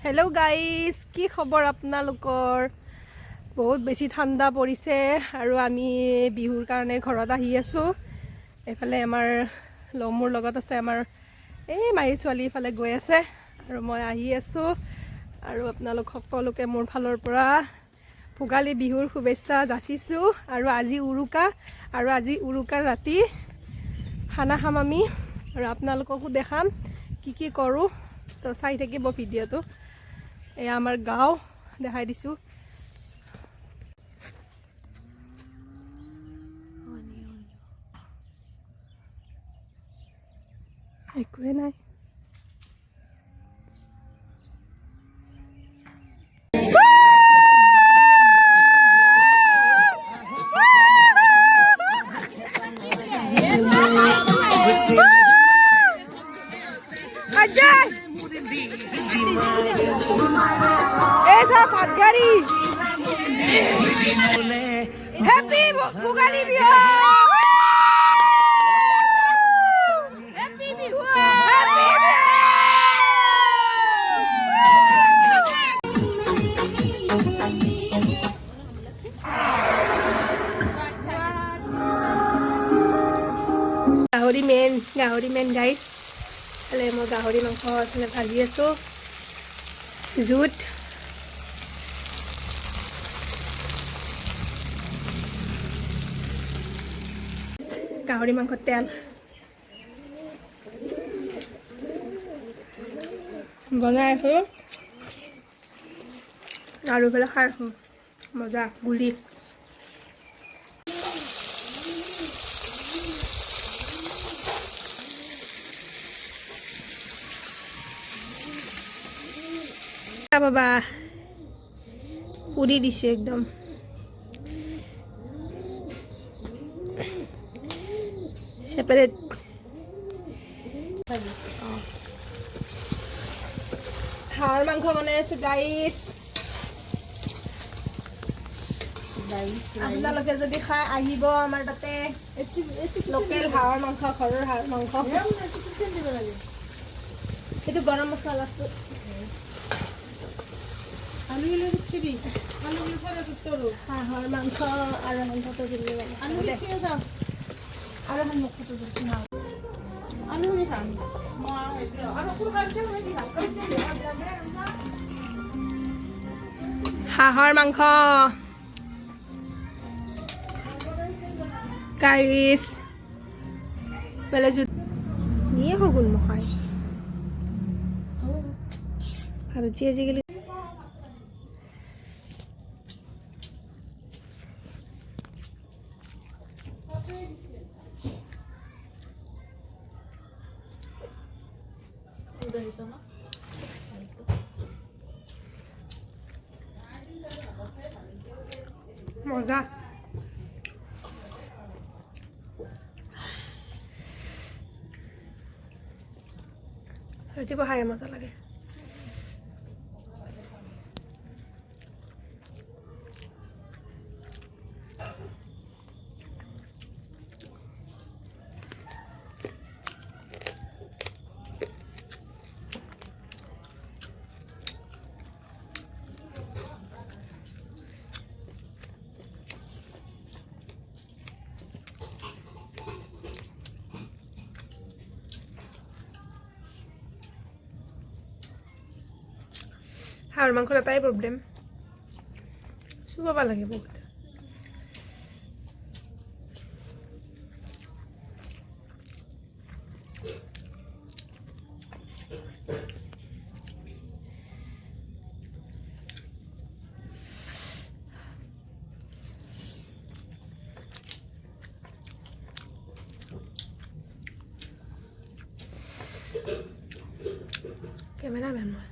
Hello guys কি খবৰ আপোনালোকৰ বহুত বেছি ঠাণ্ডা পৰিছে আৰু আমি বিহুৰ কাৰণে ঘৰত আহি আছো এফালে আমাৰ লমুৰ লগত আছে আমাৰ এই মাই ছোৱালী ফালে গৈ আছে আৰু মই আহি আছো আৰু আপোনালোক সকলোকে মোৰ ফালৰ পৰা ভোগালী বিহুৰ শুভেচ্ছা যাচিছো আৰু আজি উৰুকাৰ ৰাতি খানা খাম আমি আৰু আপোনালোককো দেখাম কি কৰো তো চাই থাকিব ভিডিওটো এয়া আমাৰ গাঁও দেখাই দিছো একোৱে নাই Ajay! Esa Patgari! Happy Bhugali Bihu! Happy Bihu! Happy Bihu! Gahori men guys. Alay mo gahori mangko sila bhaji aso jut gahori mangko tel banai aso aru bela khai aso moja guli बाबा पूरी dish एकदम separate हार मांस बने guys আপোনালোকে যদি খাই আহিব আমাৰ তাতে লোকেল হাঁহৰ মাংস ঘৰৰ হাঁহৰ মাংস এইটো গৰম মছলা আছে আলু ইলে দিবি আলু ফেলে তোৰো হাঁহৰ মাংস আৰু মাংসটো দিলে আলু দিছে যাও আৰু মাংসটো দিছে না আলু নি খাম মই আৰু কুৰবাতে হৈ দি হাঁহৰ মাংস গাইস বেলে জুত নিয়ে হগুল মখাই আৰু যে গেলি মজা ৰাতিপুৱা খাই মজা লাগে হাঁহৰ মাংসৰ এটাই প্ৰব্লেম চুবাব লাগে বহুত কেমেৰামেন মই